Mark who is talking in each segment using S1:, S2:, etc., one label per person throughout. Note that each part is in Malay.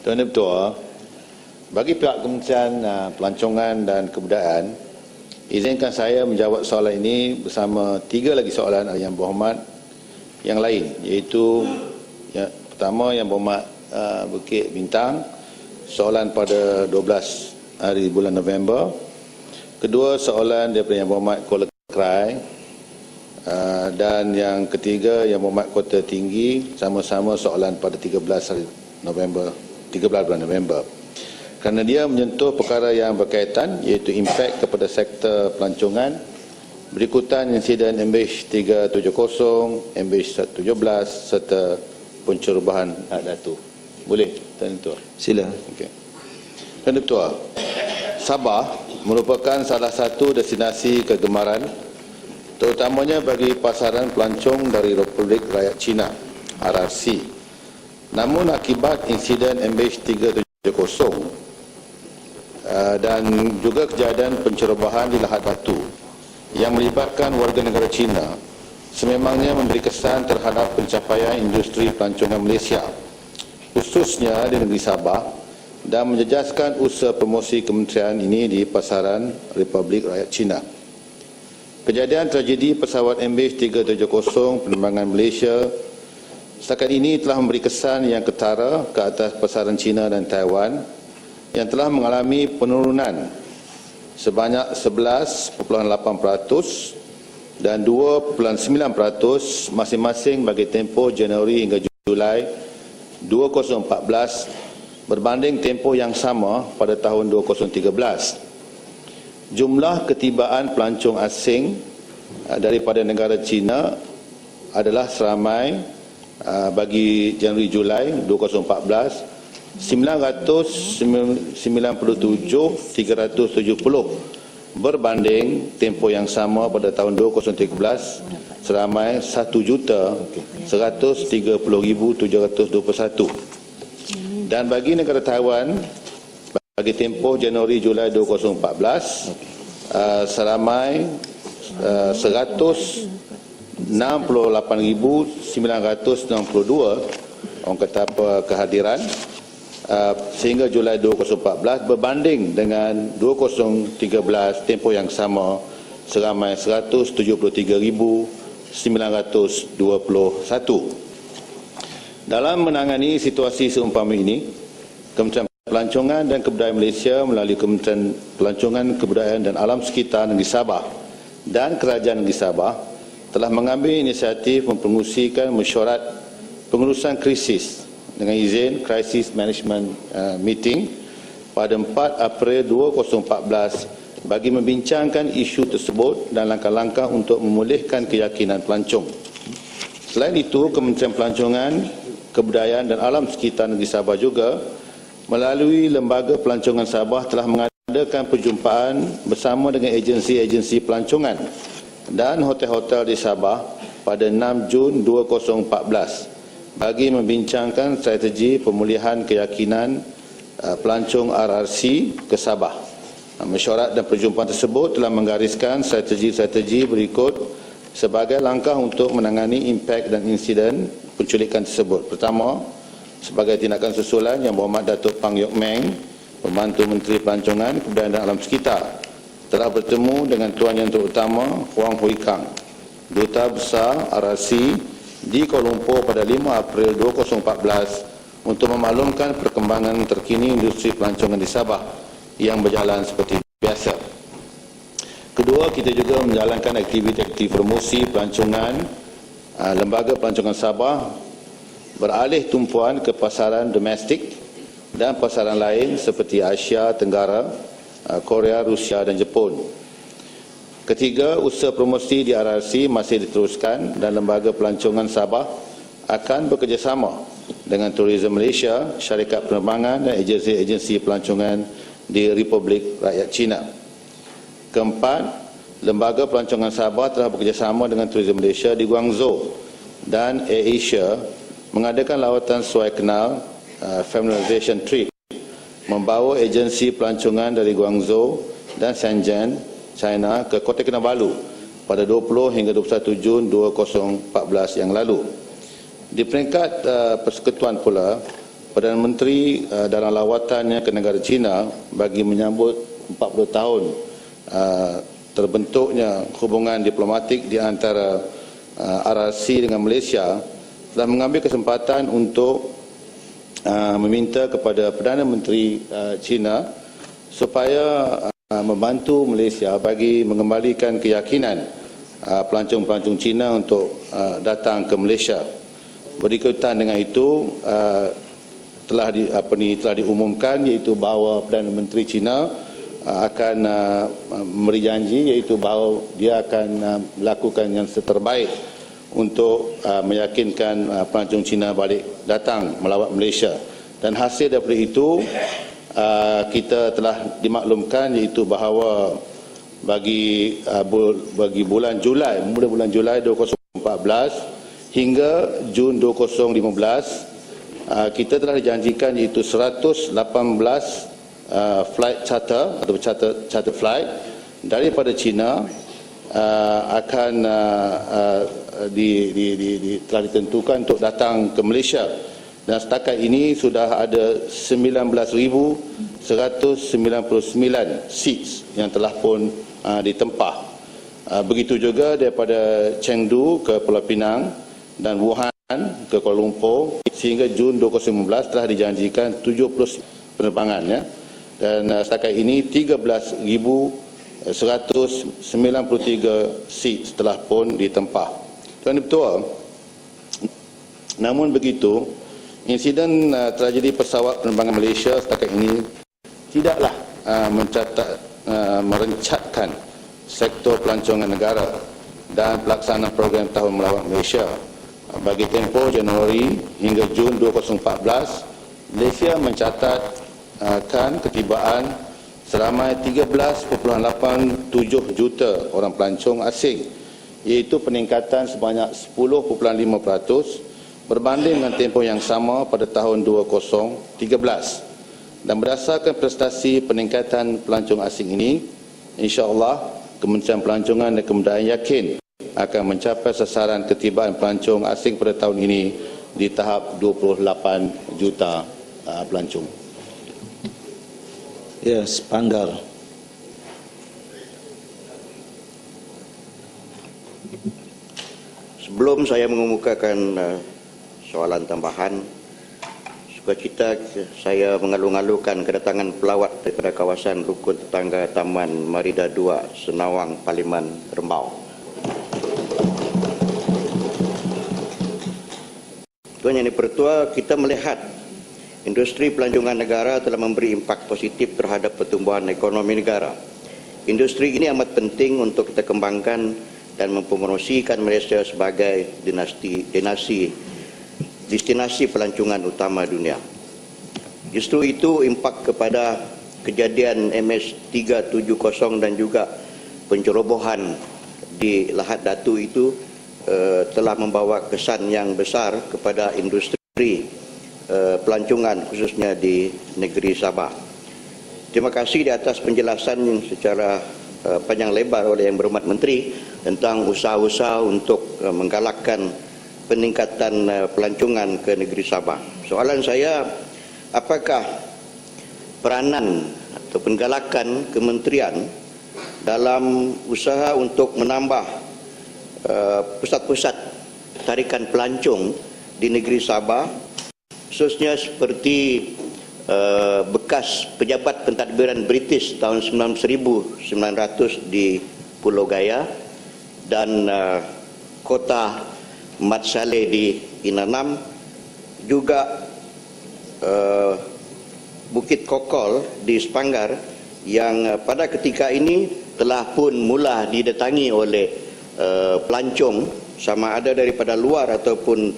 S1: Tuan Ketua, bagi pihak Kementerian Pelancongan dan Kebudayaan, izinkan saya menjawab soalan ini bersama 3 lagi soalan Yang Berhormat yang lain, iaitu pertama Yang Berhormat Bukit Bintang, soalan pada 12 hari bulan November. Kedua, soalan daripada Yang Berhormat Kuala Krai, dan yang ketiga Yang Berhormat Kota Tinggi, sama-sama soalan pada 13 bulan November. Kerana dia menyentuh perkara yang berkaitan, iaitu impak kepada sektor pelancongan, berikutan insiden MH370, MH117 serta pencerobohan hak datu. Boleh, Tuan Ketua?
S2: Sila.
S1: Okey. Tuan Ketua, Sabah merupakan salah satu destinasi kegemaran, terutamanya bagi pasaran pelancong dari Republik Rakyat Cina, RRC. Namun akibat insiden MH370 dan juga kejadian pencerobohan di Lahad Batu yang melibatkan warga negara Cina, sememangnya memberi kesan terhadap pencapaian industri pelancongan Malaysia, khususnya di negeri Sabah, dan menjejaskan usaha promosi kementerian ini di pasaran Republik Rakyat Cina. Kejadian tragedi pesawat MH370 penerbangan Malaysia setakat ini telah memberi kesan yang ketara ke atas pasaran Cina dan Taiwan yang telah mengalami penurunan sebanyak 11.8% dan 2.9% masing-masing bagi tempoh Januari hingga Julai 2014 berbanding tempoh yang sama pada tahun 2013. Jumlah ketibaan pelancong asing daripada negara China adalah seramai bagi Januari-Julai 2014 997,370 berbanding tempoh yang sama pada tahun 2013 seramai 1,130,721. Dan bagi negara Taiwan, bagi tempoh Januari-Julai 2014 seramai 168,962 orang kata kehadiran sehingga Julai 2014 berbanding dengan 2013 tempoh yang sama seramai 173,921. Dalam menangani situasi seumpama ini, Kementerian Pelancongan dan Kebudayaan Malaysia melalui Kementerian Pelancongan, Kebudayaan dan Alam Sekitar Negeri Sabah dan Kerajaan Negeri Sabah telah mengambil inisiatif mempengerusikan mesyuarat pengurusan krisis dengan izin Crisis Management Meeting pada 4 April 2014 bagi membincangkan isu tersebut dan langkah-langkah untuk memulihkan keyakinan pelancong. Selain itu, Kementerian Pelancongan, Kebudayaan dan Alam Sekitar Negeri Sabah juga melalui Lembaga Pelancongan Sabah telah mengadakan perjumpaan bersama dengan agensi-agensi pelancongan dan hotel-hotel di Sabah pada 6 Jun 2014 bagi membincangkan strategi pemulihan keyakinan pelancong RRC ke Sabah. Mesyuarat dan perjumpaan tersebut telah menggariskan strategi-strategi berikut sebagai langkah untuk menangani impak dan insiden penculikan tersebut. Pertama, sebagai tindakan susulan, Yang Berhormat Datuk Pang Yok Meng, Pembantu Menteri Pelancongan, Kebudayaan dan Alam Sekitar, telah bertemu dengan Tuan Yang Terutama Huang Hui Kang, Duta Besar RRC di Kuala Lumpur pada 5 April 2014 untuk memaklumkan perkembangan terkini industri pelancongan di Sabah yang berjalan seperti biasa. Kedua, kita juga menjalankan aktiviti-aktiviti promosi pelancongan. Lembaga Pelancongan Sabah beralih tumpuan ke pasaran domestik dan pasaran lain seperti Asia Tenggara, Korea, Rusia dan Jepun. Ketiga, usaha promosi di RRC masih diteruskan dan Lembaga Pelancongan Sabah akan bekerjasama dengan Tourism Malaysia, syarikat penerbangan dan agensi-agensi pelancongan di Republik Rakyat Cina. Keempat, Lembaga Pelancongan Sabah telah bekerjasama dengan Tourism Malaysia di Guangzhou dan AirAsia mengadakan lawatan sesuai kenal familiarization trip membawa agensi pelancongan dari Guangzhou dan Shenzhen, China ke Kota Kinabalu pada 20 hingga 21 Jun 2014 yang lalu. Di peringkat persekutuan pula, Perdana Menteri dalam lawatannya ke negara China bagi menyambut 40 tahun terbentuknya hubungan diplomatik di antara RRC dengan Malaysia, telah mengambil kesempatan untuk meminta kepada Perdana Menteri China supaya membantu Malaysia bagi mengembalikan keyakinan pelancong-pelancong Cina untuk datang ke Malaysia. Berikutan dengan itu, telah diumumkan iaitu bahawa Perdana Menteri China akan memberi janji iaitu bahawa dia akan melakukan yang terbaik untuk meyakinkan pelancong Cina balik datang melawat Malaysia. Dan hasil daripada itu kita telah dimaklumkan iaitu bahawa bagi bulan Julai, mula bulan Julai 2014 hingga Jun 2015, kita telah dijanjikan iaitu 118 flight charter atau charter flight daripada China akan telah ditentukan untuk datang ke Malaysia, dan setakat ini sudah ada 19,199 seats yang telah pun ditempah. Begitu juga daripada Chengdu ke Pulau Pinang dan Wuhan ke Kuala Lumpur sehingga Jun 2019 telah dijanjikan 70 penerbangan, ya. Dan setakat ini 13,193 seats telah pun ditempah. Tuan Ketua, namun begitu, insiden tragedi pesawat penerbangan Malaysia setakat ini tidaklah merencatkan sektor pelancongan negara dan pelaksanaan program Tahun Melawat Malaysia. Bagi tempoh Januari hingga Jun 2014, Malaysia mencatatkan ketibaan seramai 13.87 juta orang pelancong asing, iaitu peningkatan sebanyak 10.5% berbanding dengan tempoh yang sama pada tahun 2013. Dan berdasarkan prestasi peningkatan pelancong asing ini, insya-Allah Kementerian Pelancongan dan Kebudayaan yakin akan mencapai sasaran ketibaan pelancong asing pada tahun ini di tahap 28 juta pelancong.
S2: Ya, Panggar.
S3: Sebelum saya mengemukakan soalan tambahan, sukacita saya mengalu-alukan kedatangan pelawat daripada kawasan rukun tetangga Taman Marida 2, Senawang, Parlimen, Rembau. Tuan Yang Dipertua, kita melihat industri pelancongan negara telah memberi impak positif terhadap pertumbuhan ekonomi negara. Industri ini amat penting untuk kita kembangkan dan mempromosikan Malaysia sebagai destinasi pelancongan utama dunia. Justru itu impak kepada kejadian MS370 dan juga pencerobohan di Lahad Datu itu telah membawa kesan yang besar kepada industri pelancongan khususnya di negeri Sabah. Terima kasih di atas penjelasan secara panjang lebar oleh Yang Berhormat Menteri tentang usaha-usaha untuk menggalakkan peningkatan pelancongan ke negeri Sabah. Soalan saya, apakah peranan atau penggalakan kementerian dalam usaha untuk menambah pusat-pusat tarikan pelancong di negeri Sabah, khususnya seperti bekas pejabat pentadbiran British tahun 1900 di Pulau Gaya dan kota Mat Saleh di Inanam, juga Bukit Kokol di Sepanggar yang pada ketika ini telah pun mula didatangi oleh pelancong sama ada daripada luar ataupun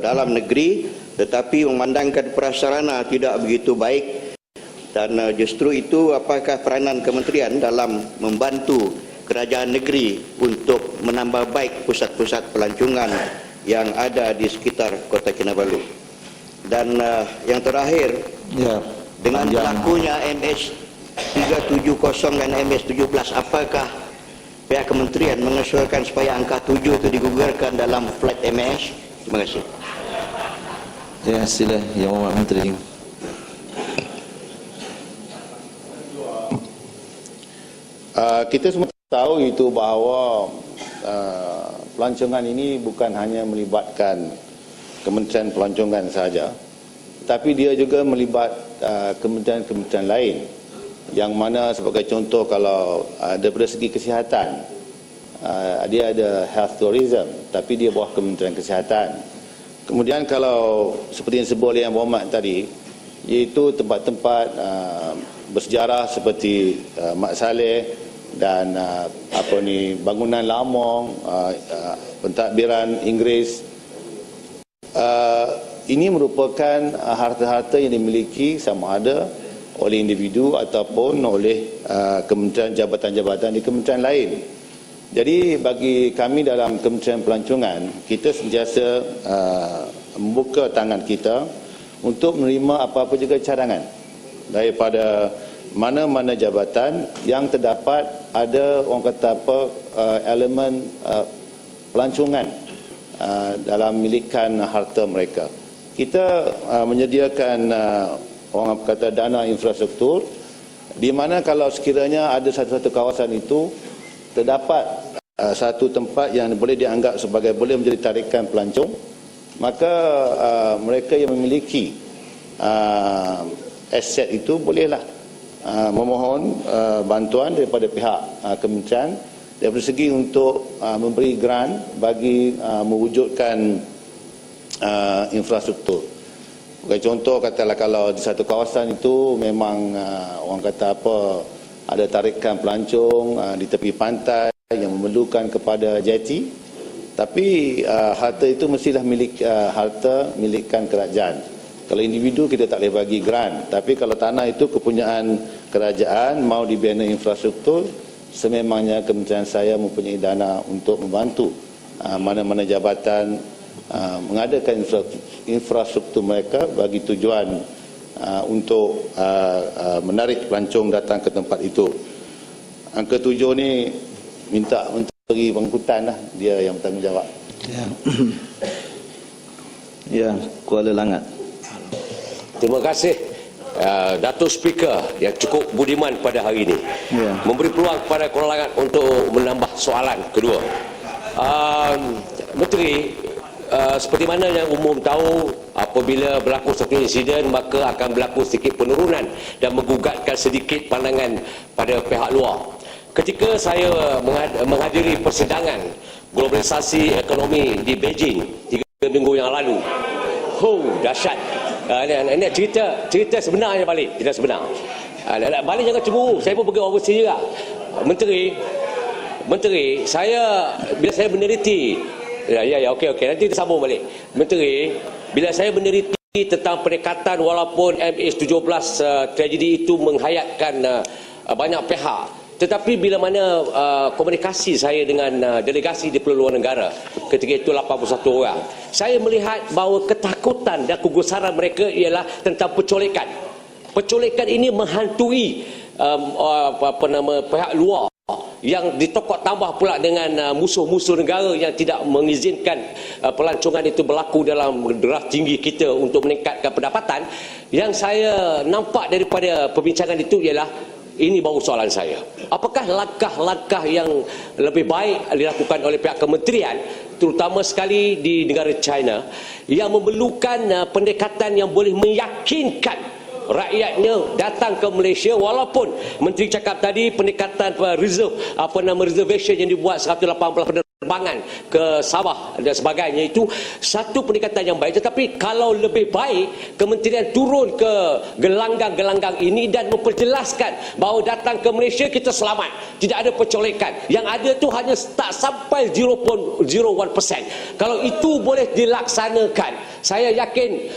S3: dalam negeri, tetapi memandangkan prasarana tidak begitu baik. Dan justru itu, apakah peranan kementerian dalam membantu kerajaan negeri untuk menambah baik pusat-pusat pelancongan yang ada di sekitar Kota Kinabalu? Dan yang terakhir, ya, dengan berlakunya MS370 dan MS17, apakah pihak kementerian mengusulkan supaya angka 7 itu digugurkan dalam flight MS? Terima kasih.
S2: Ya, sila Yang Berhormat Menteri.
S1: Kita semua tahu itu bahawa pelancongan ini bukan hanya melibatkan Kementerian Pelancongan sahaja, tapi dia juga melibat kementerian-kementerian lain, yang mana sebagai contoh kalau daripada segi kesihatan, dia ada health tourism, tapi dia bawah Kementerian Kesihatan. Kemudian kalau seperti yang disebut oleh Yang Berhormat tadi, iaitu tempat-tempat bersejarah seperti Mat Saleh dan bangunan Lamong, pentadbiran Inggeris, ini merupakan harta-harta yang dimiliki sama ada oleh individu ataupun oleh kementerian, jabatan-jabatan di kementerian lain. Jadi bagi kami dalam Kementerian Pelancongan, kita sentiasa membuka tangan kita untuk menerima apa-apa juga cadangan daripada mana-mana jabatan yang terdapat ada orang kata elemen pelancongan dalam milikan harta mereka. Kita menyediakan orang kata dana infrastruktur, di mana kalau sekiranya ada satu-satu kawasan itu terdapat satu tempat yang boleh dianggap sebagai boleh menjadi tarikan pelancong, maka mereka yang memiliki aset itu bolehlah memohon bantuan daripada pihak kementerian daripada segi untuk memberi grant bagi mewujudkan infrastruktur. Sebagai contoh, katalah kalau di satu kawasan itu memang orang kata ada tarikan pelancong di tepi pantai yang memerlukan kepada jeti, tapi harta itu mestilah harta milikkan kerajaan. Kalau individu kita tak boleh bagi grant, tapi kalau tanah itu kepunyaan kerajaan mau dibina infrastruktur, sememangnya kementerian saya mempunyai dana untuk membantu mana-mana jabatan mengadakan infrastruktur mereka bagi tujuan untuk menarik pelancong datang ke tempat itu. Angka 7 ni minta Menteri Pengangkutan lah, dia yang bertanggungjawab.
S2: Ya. Ya, Kuala Langat.
S4: Terima kasih Datuk Speaker yang cukup budiman pada hari ini, memberi peluang kepada Kuala Langat untuk menambah soalan kedua. Menteri, seperti mana yang umum tahu, apabila berlaku satu insiden maka akan berlaku sedikit penurunan dan menggugatkan sedikit pandangan pada pihak luar. Ketika saya menghadiri persidangan globalisasi ekonomi di Beijing 3 minggu yang lalu, dahsyat. Ini cerita sebenarnya balik, cerita sebenar. Balik jangan cemburu, saya pun pergi overseas juga. Menteri, saya bila saya meneliti, okey, nanti kita sambung balik. Menteri, bila saya meneliti tentang pendekatan walaupun MH17 tragedi itu menghayatkan banyak pihak, tetapi bila mana komunikasi saya dengan delegasi di peluang negara, ketika itu 81 orang, saya melihat bahawa ketakutan dan kegusaran mereka ialah tentang pencolekan. Pencolekan ini menghantui pihak luar yang ditokok tambah pula dengan musuh-musuh negara yang tidak mengizinkan pelancongan itu berlaku dalam derajat tinggi kita untuk meningkatkan pendapatan. Yang saya nampak daripada perbincangan itu ialah, ini baru soalan saya, apakah langkah-langkah yang lebih baik dilakukan oleh pihak kementerian, terutama sekali di negara China, yang memerlukan pendekatan yang boleh meyakinkan rakyatnya datang ke Malaysia, walaupun Menteri cakap tadi pendekatan reservation yang dibuat 180 penerbangan ke Sabah dan sebagainya, itu satu pendekatan yang baik. Tetapi kalau lebih baik kementerian turun ke gelanggang-gelanggang ini dan memperjelaskan bahawa datang ke Malaysia kita selamat, tidak ada pencolekan, yang ada tu hanya tak sampai 0.01%. Kalau itu boleh dilaksanakan, saya yakin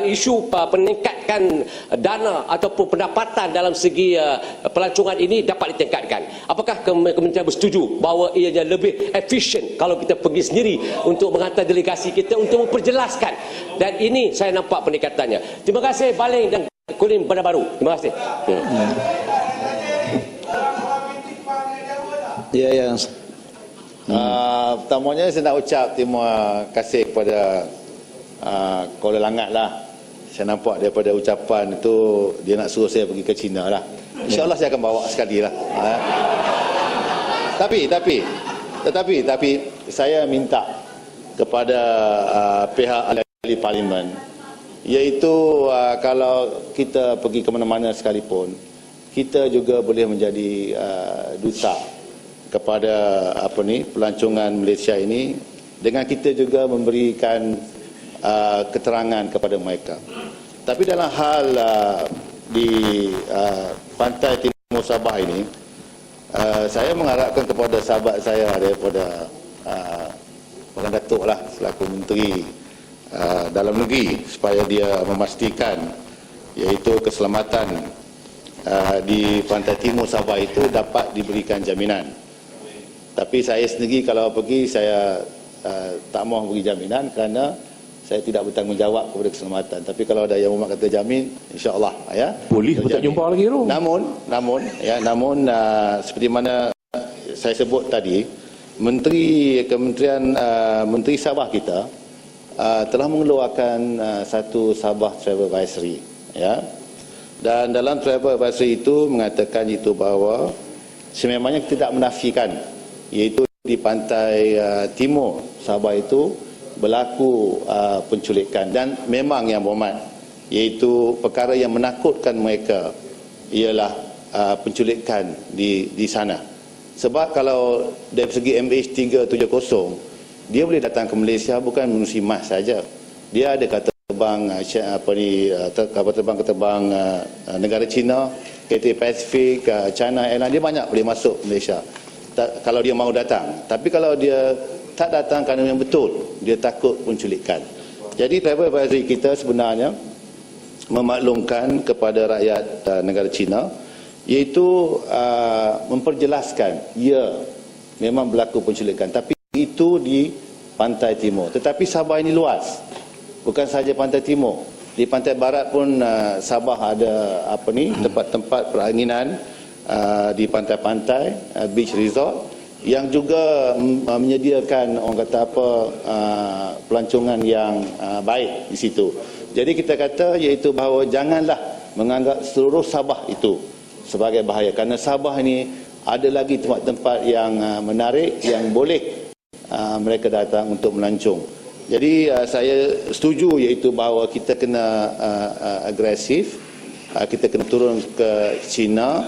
S4: isu peningkatkan dana ataupun pendapatan dalam segi pelancongan ini dapat ditingkatkan. Apakah kementerian bersetuju bahawa ianya lebih efisien kalau kita pergi sendiri untuk menghantar delegasi kita untuk memperjelaskan? Dan ini saya nampak pendekatannya. Terima kasih Baling dan Kulim Bandar Baru. Terima kasih.
S2: Ya.
S1: Pertamanya saya nak ucap terima kasih kepada Kuala Langat lah. Saya nampak daripada ucapan itu dia nak suruh saya pergi ke China lah. InsyaAllah saya akan bawa sekali lah. Tetapi saya minta kepada pihak ahli parlimen, iaitu kalau kita pergi ke mana-mana sekalipun, kita juga boleh menjadi duta kepada pelancongan Malaysia ini, dengan kita juga memberikan keterangan kepada mereka. Tapi dalam hal di pantai timur Sabah ini, saya mengharapkan kepada sahabat saya daripada Puan Datuk lah selaku Menteri Dalam Negeri, supaya dia memastikan iaitu keselamatan di pantai timur Sabah itu dapat diberikan jaminan. Tapi saya sendiri kalau pergi, saya tak mahu beri jaminan kerana saya tidak bertanggungjawab kepada keselamatan. Tapi kalau ada yang umat kata jamin, insya-Allah ya.
S5: Polis pun tak jumpa lagi tu.
S1: Namun seperti mana saya sebut tadi, Menteri Sabah kita telah mengeluarkan satu Sabah Travel Advisory, ya. Dan dalam Travel Advisory itu mengatakan itu bahawa sememangnya tidak menafikan, iaitu di pantai timur Sabah itu berlaku penculikan, dan memang yang berhormat, iaitu perkara yang menakutkan mereka ialah penculikan di sana. Sebab kalau dari segi MH370, dia boleh datang ke Malaysia bukan menerusi mas saja. Dia ada kapal terbang negara China, KT Pacific, China Airlines, dia banyak boleh masuk Malaysia kalau dia mahu datang. Tapi kalau dia tak datang kerana yang betul, dia takut penculikan. Jadi travel advisory kita sebenarnya memaklumkan kepada rakyat negara China, iaitu memperjelaskan, ya, memang berlaku penculikan, tapi itu di pantai timur. Tetapi Sabah ini luas, bukan sahaja pantai timur. Di pantai barat pun Sabah ada tempat-tempat peranginan di pantai-pantai, beach resort, yang juga menyediakan pelancongan yang baik di situ. Jadi kita kata iaitu bahawa janganlah menganggap seluruh Sabah itu sebagai bahaya, kerana Sabah ini ada lagi tempat-tempat yang menarik yang boleh mereka datang untuk melancong. Jadi saya setuju iaitu bahawa kita kena agresif, kita kena turun ke China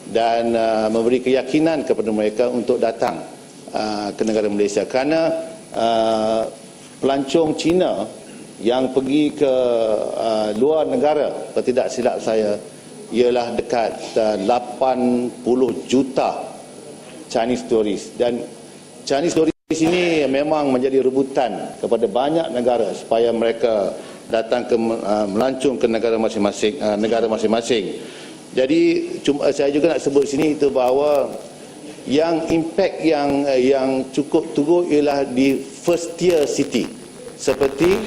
S1: dan memberi keyakinan kepada mereka untuk datang ke negara Malaysia, kerana pelancong Cina yang pergi ke luar negara, kalau tidak silap saya, ialah dekat 80 juta Chinese tourist. Dan Chinese tourist ini memang menjadi rebutan kepada banyak negara supaya mereka datang ke melancong ke negara masing-masing. Jadi saya juga nak sebut sini itu bahawa yang impact yang cukup teruk ialah di first tier city seperti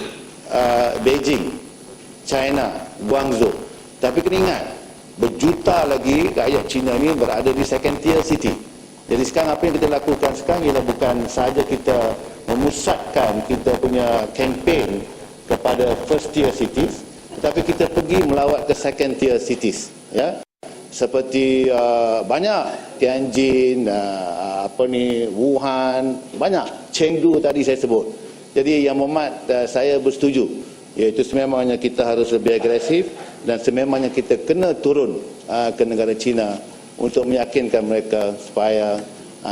S1: Beijing, China, Guangzhou. Tapi kena ingat, berjuta lagi rakyat Cina ini berada di second tier city. Jadi sekarang apa yang kita lakukan sekarang ialah bukan sahaja kita memusatkan kita punya campaign kepada first tier cities, tetapi kita pergi melawat ke second tier cities, ya, seperti banyak Tianjin, Wuhan, banyak, Chengdu tadi saya sebut. Jadi yang berhormat, saya bersetuju, iaitu sememangnya kita harus lebih agresif dan sememangnya kita kena turun ke negara China untuk meyakinkan mereka supaya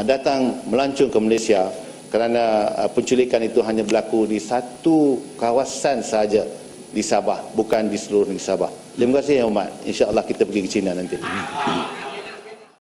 S1: datang melancong ke Malaysia, kerana penculikan itu hanya berlaku di satu kawasan saja di Sabah, bukan di seluruh negeri Sabah. Terima kasih yang hormat. InsyaAllah kita pergi ke China nanti.